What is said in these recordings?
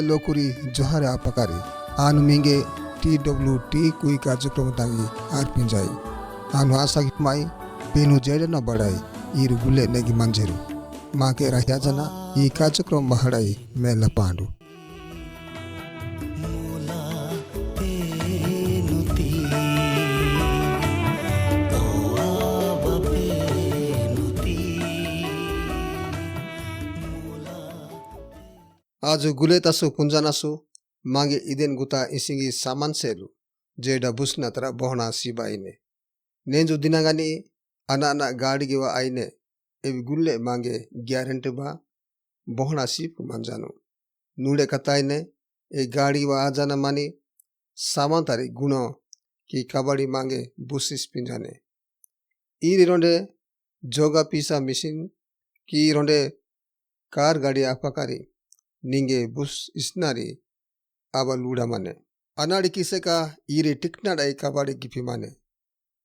lokuri johare apakari anu minge TWT kui କାର୍ଯ୍ୟକ୍ରମ tangi arpinjai anu asa gipmai penu jeda na badai iru gule negi manjeru make rahyajana ఈ కార్యక్రమం మహడై మేలపాండు आज गुले तसु पुंजानासु मांगे इदेन गुता इसिंगी सामान सेलु जेडा बुसना तरा बोहना सिबाइने नेंजु दिनागानी अना गाड़ी गिवा आइने एवि गुल्ले मांगे ग्यारंटी बा बोहना सिप मंजानु नूडे कताइने ए गाड़ी वा आजाना मानी सामान तारी गुणो की कबाड़ी मांगे बुसिस पिंजाने ई रोंडे जोगा पीसा मिशिन की रोंडे कार गाड़ी आपाकारी निंगे बुस इसनारी आबा लूड़ा माने अनाड़ी किसे का ईरे टिकनाड़ाई कबाड़ी गिफी माने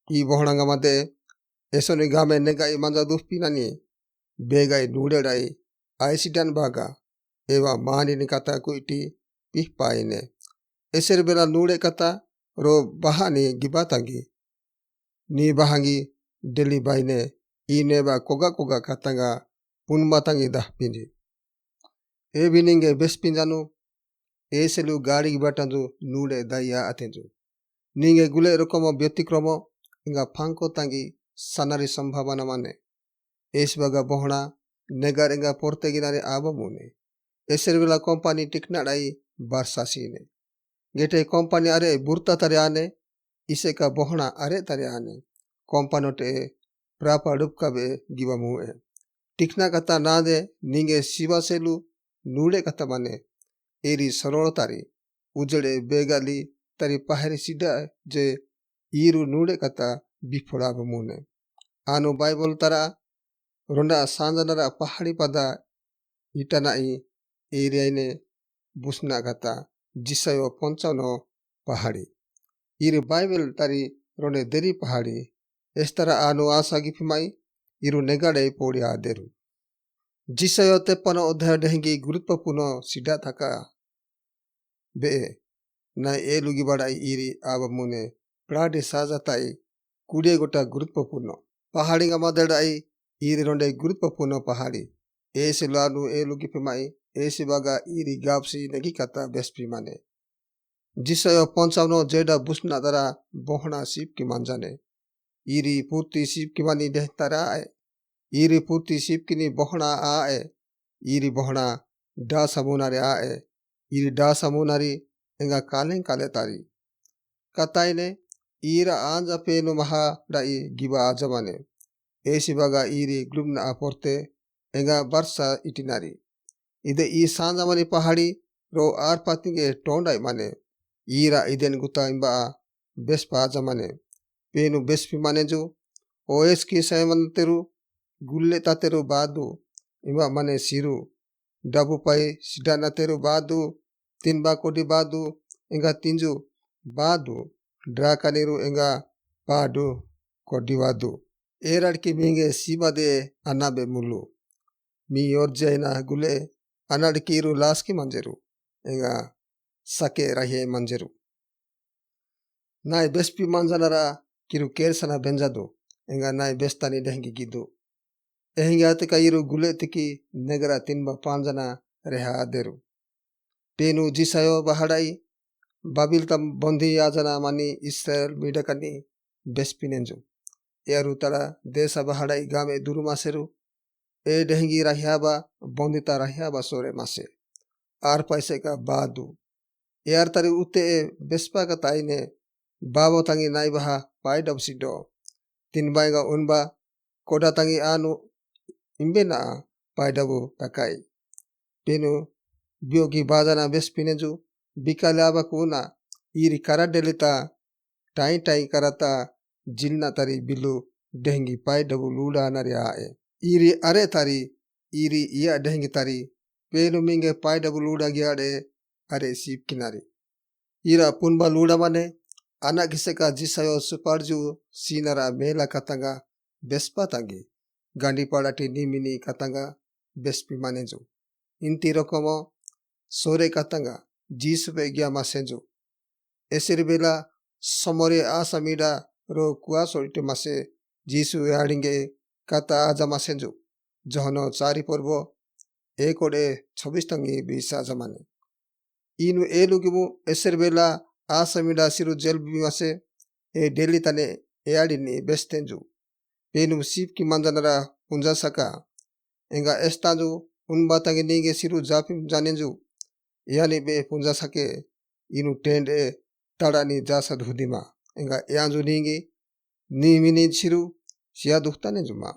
ई बोहनांगा माते एसोनी गामे नेगाई मंजा दुफ पिनानी बेगाई नूडेड़ाई आइसिडान बागा एवा मानी निकाता कुइटी पिह पाइने एसर बेला नूडे कता रो बहानी गिबातांगी नी बहांगी डेली बाइने ई नेबा कोगा कोगा कतांगा पुनबातांगी दाह पिंजी ए बिनिंगे बेस पिंजानु एसेलु गाड़ी गिबातांजु नूडे दाइया अतेंजु निंगे गुले रकम व्यतिक्रम इंगा फांको तांगी सनारी संभावना माने एस बागा बोहना नेगार इंगा पोर्ते गिनारे आबा मुने एसर बेला कंपनी टिकनाड़ाई बारसासीने गेटे कंपनी अरे बुरता तरे आने इसे का बोहना अरे तरे आने कंपनोटे प्रापा डुबका बे गिवा मुए टिकना कता ना दे निंगे शिवा सेलु नूडे कता माने एरी सरोड़ तारी उजड़े बेगाली तारी पहाड़ी सीधा जे ईरु नूडे कता बिफोड़ा मुने आनो बाइबल तारा रोंडा सांजनरा पहाड़ी पदा इटानाई एरियाने बुसना कता जिसयो 55 पहाड़ी इरु बाइबल तारी रोंडे देरी पहाड़ी इस तरह आनो आशा गिफिमाई इरु नेगाड़े पोड़ी आदेरु जिसयो 53 अध्याय डेंगी गुरुत्वपूर्ण सीधा थका बे ना ए लुगी बड़ाई इरी आबमुने प्राडे साजाताई कुड़े गोटा गुरुत्वपूर्ण पहाड़ी का मदड़ाई इरी रोंडे गुरुत्वपूर्ण पहाड़ी ऐसे लानु ए लुगी पिमाई ऐसे बागा इरी गापसी नगी कता बेस्पी माने जिसयो 55 जेडा बुसना दरा बोहना सीप की मंजाने इरी पूर्ति सीप की मानी देहतरा आए इरी पूर्ति सीप की नी बोहना आए इरी बोहना डा समुनारे आए इरी डा समुनारी इंगा कालें काले तारी कताइने ईरा आंजा पेनु महा डाई गिबा आजमाने ऐसी बागा इरी ग्लुमना अपोर्ते इंगा बरसा इटिनारी इदे ई सांजामनी पहाड़ी रो आर पातिंगे टोंडाई माने ईरा इदेन गुता इंबा बेस्पा आजमाने पेनु बेस्पी माने जो ओएस की सयमन तेरु गुल्ले तातेरु बादु इंबा माने सिरु डबु पाई सिडाना तेरु बादु तिनबा कोडी बादु इंगा तिंजु बादु ड्राकानिरु इंगा पाडु कोडी बादु एराडकी मिंगे सीमा दे अनाबे मुल्लु मी योर्जाइना गुले अनाडकीरु लास्की मंजेरु इंगा सके रहे मंजेरु नाय बेस्पी मंजानरा किरु केरसना बेंजादु इंगा नाय बेस्तानी डेंगी गिदु एहिंगा तका इरु गुले तिकी नेगरा तिनबा पांजना रेहा आदेरु पेनु जिसायो बहाड़ाई बाबिल तम बंदी आजना मानी इस्राएल मीडकनी बेस्पिनेंजु यारु तड़ा देशा बहाड़ाई गामे दुरु मासेरु ए डेंगी रहियाबा बंदिता रहियाबा सोरे मासे आर पैसे का बादु यार तरी उते बेस्पा का ताईने बाबो तंगी नाई बहा पाई डबसिडो तीन बाईगा उनबा कोडा तंगी आनु इम्बे ना पाई डबु तकाई पेनु बियोगी बाजाना बेस्पिनेंजु बिकालाबा कुना इरी करा डेलिता टाई टाई करता जिलना तरी बिलु डेंगी पाई डबु लूड़ा नरे आए इरी अरे तारी इरी इया डेंगी तारी पेनु मिंगे पाई डबु लूड़ा गियाडे अरे सीप किनारी इरा पुनबा लूड़ा माने अना किसे का जिसयो सुपारजु सीनरा मेला कतंगा बेस्पा तंगी गांडी पाड़ाटी नीमिनी कतंगा बेस्पी माने जो इंती रकमो sore katanga jisupe gyama senju. Eserbela somore asamida ro kuasolite mase jisu yaringe kata ajama senju. Johono chari porbo ekode 26 tangi bisa jamane. Inu elugimu eserbela asamida siru jelbimase e delitane eadini bestenju. Penum sipki manjanara unjasaka enga estanju unbatangi ninge siru japim janenju. Yani be punjasake inu tende tarani jasa dhudima enga yanju ningi ni mini siru sia duhtane juma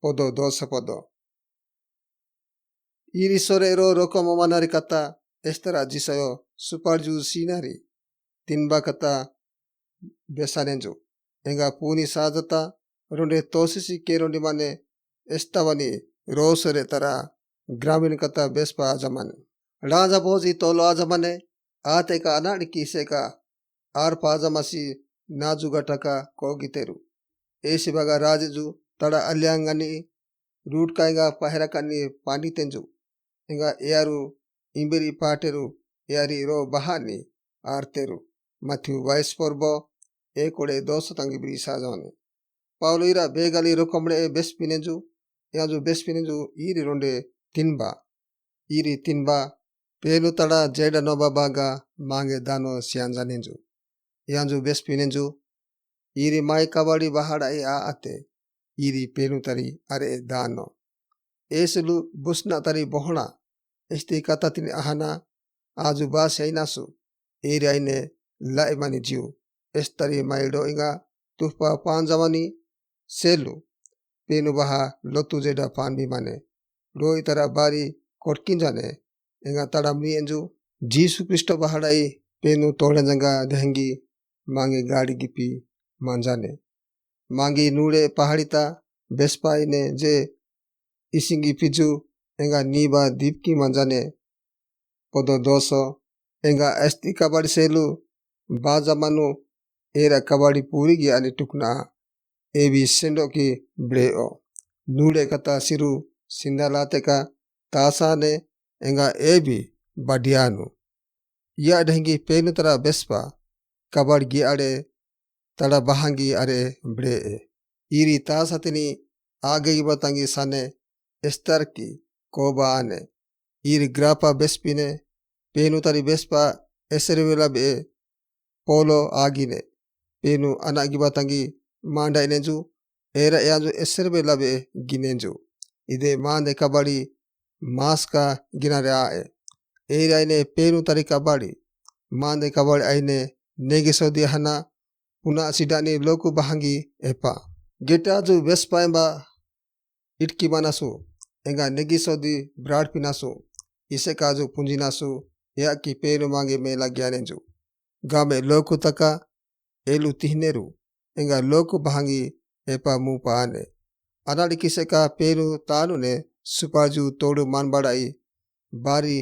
podo dosa podo. Iri sore ro rokoma manari kata estera jisayo suparju sinari tinba kata besanenju enga puni sajata ronde tosisi kerondi mane estavani rosere tara gramin kata bespa ajamane. Raja boji tolo ajamane ateka anadi kiseka arpa ajamasi najugataka kogiteru. Esibaga rajeju tada alyangani root kaiga paherakani panditenju. Enga earu imberi pateru eari ro bahani arteru. Matthew Vice porbo ekode dosa tangi bisa jone. Paulo ira begali rokomre bespinenju. Yanju bespinenju iri ronde tinba. Iri tinba pelu tada jeda noba baga mange dano sianjanenju. Yanju bespinenju iri mai kabadi bahada a ate. Iri pelu tari are dano. Eselu busna tari bohona. Esti kata tini ahana aju bas yainasu. Iri aine laimani jiu. Estari maido inga tuhpa panjamani selu. Penu baha lotu jeda panbi mane. Roi tara bari kotkinjane. Enga tadamni enju Jisu Kristo bahadai penu tolenjanga dehengi mange gadi gipi manjane. Mangi nure paharita bespa ine je isingi piju enga niba dipki manjane podo doso enga esti kabadi selu baja manu era kabadi puri gi ani tukna ebi sendoki breo. Nure kata siru sindalateka tasane enga ebi badianu. Ia dehengi penu tara bespa kabadi gi are tada bahangi are bree. Iri tasatini agegi batangi sane estarki koba ane. Iri grapa bespine penu tari bespa eservela be polo agine. Penu anagi batangi manda inenju era yanju eservela be ginenju. Ide mande kabadi maska ginare ae. Era ine penu tari kabadi mande kabadi aine negisodi hana puna sidani loku bahangi epa. Getaju bespa emba itki manasu enga negisodi brad pinasu isekaju punjinasu ya ki penu mange mela gyanenju. Game loku taka elu tihneru enga loku bahangi epa mupa ane. Anadi kiseka penu tanu ne supaju todu manbadai bari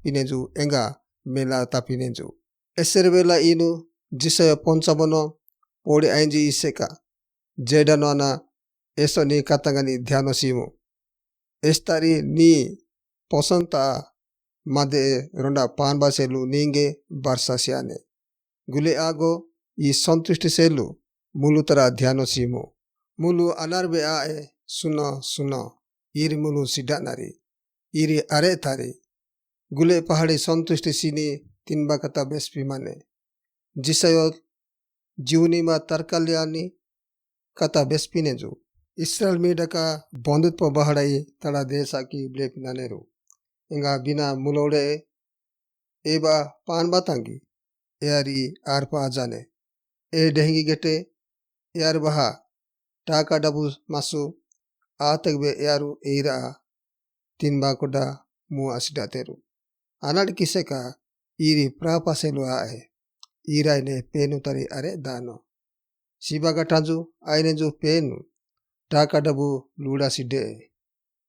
pinenju enga mela tapinenju. Eserbela inu jisayo ponsabono pori ainji iseka jedano ana eso ni katangani dhyano simu. Estari ni posonta made ronda panba selu ninge barsa siane. Gule ago I santushti selu mulu tara dhyano simu. Mulu anarbe ae suno suno. Iri mulu sidanari. Iri are tari. Gule pahadi santushti sini tinba kata bespi mane. Jisayo jiuni ma tarkalyani kata bespi neju. Israel midaka bondut po bahadai tada desa ki blepinaneru. Inga bina mulore eba pan batangi. Eari arpa ajane. E dehengi gete ear baha taka dabu masu ategbe earu eira tinba koda mu asidateru. Anad kiseka iri prapa selu ae. Ira ine penu tari are dano. Sibaga tanju ainenju penu taka dabu luda side.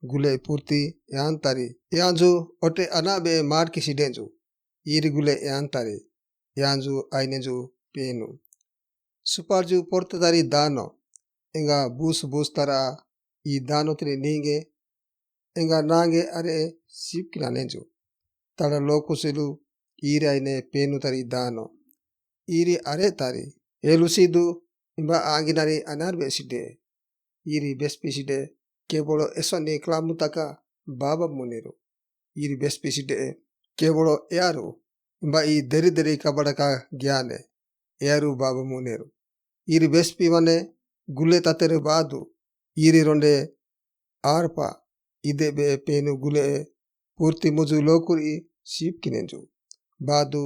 Gule purti yantari. Yanju ote anabe marki sidenju. Iri gule yantari. Yanju ainenju penu. Suparju portadari dano. Enga bus tara I dano tiri ninge. Enga nange are sipkina nenju. తడ లోకుసిలు ఈరి అయినే పేను తరి దానో ఈరి అరే తరి ఏలుసిదు ఇంబ ఆగినరి అనార్బెసిడే ఈరి బెస్పిసిడే కేవଳ ఎసని క్లాముతక బాబా మునిరు ఈరి బెస్పిసిడే కేవଳ యారు ఇంబ ఈ దెరి దెరి కబడక జ్ఞానే యారు బాబా మునిరు ఈరి బెస్పి మనే గులే తతెరు బాదు ఈరి రొండే ఆర్ప ఇదే బే పేను గులే పూర్తి ముజు లోకురి సీప్కినెంజు బాదు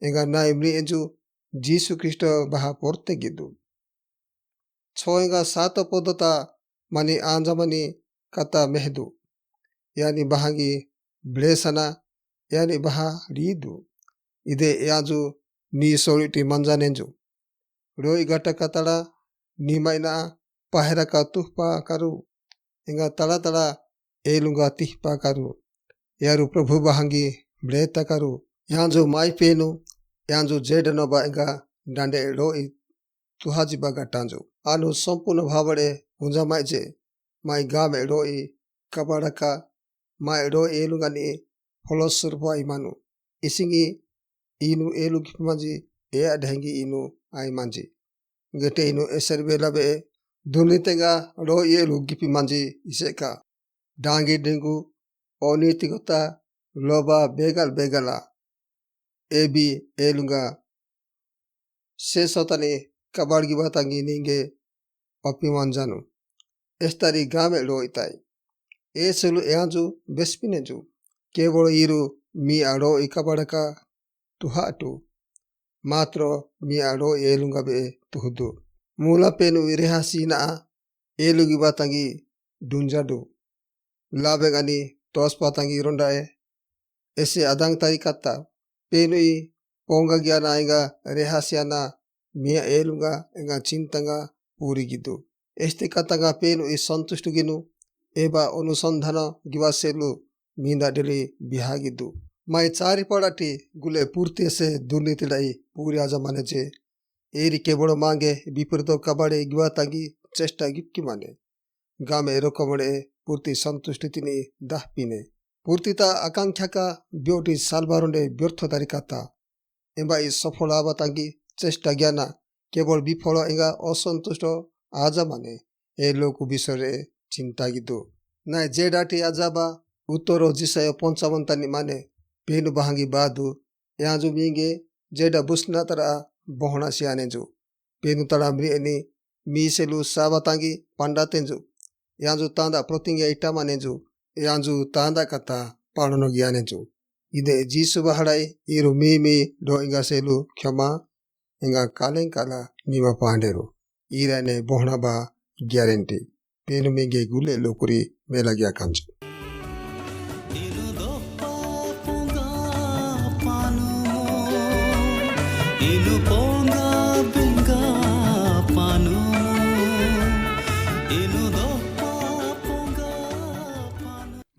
ఎంగ నా ఇమ్రి ఎంజు జీసు క్రిస్ట బహా పొర్తెగిద్దు ಛೋಯಂಗ ಸಾತ ಪೊದತ ಮನಿ ಆಂಜಮನಿ ಕತ ಮೆಹದು ಯಾನಿ ಬಹಂಗಿ ಬ್ಲೇಸನ ಯಾನಿ ಬಹ ರೀದು ಇದೇ ಯಾಜು ನೀ ಸೋಳಿಟಿ ಮಂಜಾನೆಂಜು ರೋಯ್ ಗಟ ಕತಡ ನೀಮೈನ ಪಹರಕ ತುಹ್ಪ ಕರು ಎಂಗ ತಳ ತಳ ಏಲುಂಗ ತಿಹ್ಪ ಕರು ಯಾರು ಪ್ರಭು ಬಹಂಗಿ ಬ್ಲೇತ ಕರು ಯಾಂಜು ಮಾಯ್ ಪೇನು ಯಾಂಜು ಜೇಡನೊಬ ಎಂಗ ಡಂಡೆ ರೋಯ್ ತುಹಾಜಿಬ ಗಟ್ಟಾಂಜು ಆನು ಸಂಪೂರ್ಣ ಭಾವಡೆ ಹುಂಜಮಾಯ್ಜೆ ಮೈ ಗಾಮೆ ರೋಯಿ ಕಬಡಕ ಮೈ ರೋ ಏಲುಗನಿ ಹೊಲೋಸುರ್ಬ ಇಮಾನು ಇಸಿಂಗಿ ಈನು ಏಲು ಗಿಪ್ಮಂಜಿ ಏ ಅಢಂಗಿ ಈನು ಆಯ್ಮಂಜಿ ಗೆಟೆ ಈನು ಎಸರ್ಬೆ ಲಬೆ ದುನಿತೆಗ ರೋ ಏಲು ಗಿಪಿಮಂಜಿ ಇಸೆಕ ಡಾಂಗಿ ಡೆಂಗು ಓನೀತಿಗೊತ್ತ ಲೋಬ ಬೇಗಲ್ ಬೇಗಲ ಏಬಿ ಏಲುಂಗ ಸೇಸೋತನಿ ಕಬಾಡ್ಗಿ ಬಾತಂಗಿ ನಿಂಗೆ ಒಪ್ಪಿಮಂಜಾನು ಎಸ್ತರಿ ಗಾಮೆ ರೋ ಇತಾಯಿ ಏಸಲು ಯಾಂಜು ಬೆಸ್ಪಿನೆಂಜು ಕೇವಲ ಈರು ಮೀ ಅಡೋ ಇಕಬಡಕ ತುಹಾಟು ಮಾತ್ರ ಮೀ ಅಡೋ ಏಲುಂಗಬೆ ತುಹುದು ಮೂಲ ಪೇನು ವಿರೆಹಾಸೀನ ಏಲುಗಿ ಬಾತಂಗಿ ಡುಂಜಡು ಲಾಬೆಗನಿ ತೋಸ್ ಬಾತಂಗಿ ರೊಂಡಾಯೆ ಎಸೆ ಅದಂಗ್ ತರಿ ಕತ್ತ ಪೇನು ಈ ಪೋಂಗ ಗ್ಯಾನ ಇಂಗ ರೆಹಾಸಿಯಾನ ಮಿಯ ಏಲುಂಗ ಎಂಗ ಚಿಂತಂಗ ಪೂರಿಗಿದ್ದು ಎಸ್ತಿ ಕತ್ತಂಗ ಪೇನು ಈ ಸಂತುಷ್ಟುಗಿನು ಏಬ ಅನುಸಂಧಾನ ಗಿವಾಸೆಲು ಮೀಂದ ಡೆಲಿ ಬಿಹಾಗಿದ್ದು ಮೈ ಚಾರಿಪಡಟಿ ಗುಲೆ ಪೂರ್ತಿ ಎಸೆ ದುರ್ನೀತಿಡೈ ಪೂರಿ ಆಜಮಾನೆಜೆ ಏರಿ ಕೇವಳ ಮಾಂಗೆ ವಿಪರೀತ ಕಬಾಡೆ ಗಿವಾತಂಗಿ ಚೆಷ್ಟ ಗಿಪ್ಕಿ ಮಾನೆ ಗಾಮೆ ರೊಕ್ಕಮಡೆ ಪೂರ್ತಿ ಸಂತುಷ್ಟಿ ತಿನಿ ದಾಹ್ಪಿನೆ ಪೂರ್ತಿತ ಆಕಾಂಕ್ಷಕ ಬ್ಯೋಟಿ ಸಾಲ್ಬಾರುಂಡೆ ವ್ಯರ್ಥ ತರಿಕತ್ತ ಎಂಬ ಈ ಸಫಲ ಆಬತಂಗಿ চেষ্টা জ্ঞানা কেবল বিফল এঙ্গা অসন্তুষ্ট আজা মানে এ লোক বিষয়ে চিন্তাগিদু নাই যে ডাটি আজাবা উত্তর জিসায় 55 মানে পেনু বাহাঙ্গি বাদু ইয়াজু মিঙ্গে যেডা বুসনা তারা বহনা সিয়ানেজু পেনু তারা মৃএনি মিসেলু সাবাতাঙ্গি পান্ডাতেঞ্জু ইয়াজু তাঁদা প্রতিঙ্গে ইটা মানেজু ইয়াজু তাঁদা কাতা পাড়নো জ্ঞানেজু ইদে জিসু বাহাড়াই ইরু মি ডোইঙ্গা সেলু ক্ষমা ಎಂಗ ಕಾಲೆಂಕಾಲ ಮೀಮ ಪಾಂಡೆರು ಈರನೆ ಬೋಹಣಬಾ ಗ್ಯಾರಂಟಿ ಪೇನು ಮಿಂಗೆ ಗುಲೆ ಲೋಕುರಿ ಮೇಲಗ್ಯಾ ಕಂಚು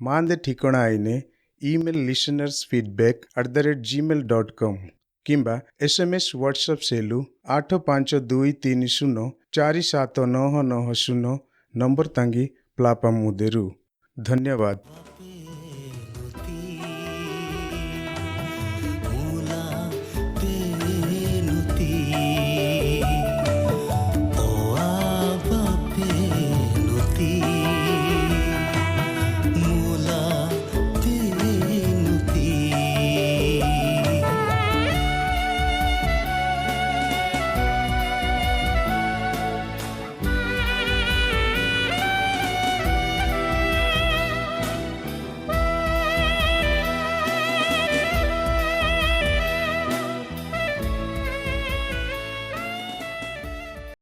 ಮಾಂದೆ ठिकଣା आईने ईमेल listenersfeedback@gmail.com किंबा SMS WhatsApp सेलु 852330479990 नंबर तंगी प्लापा मुदेरु। धन्यवाद।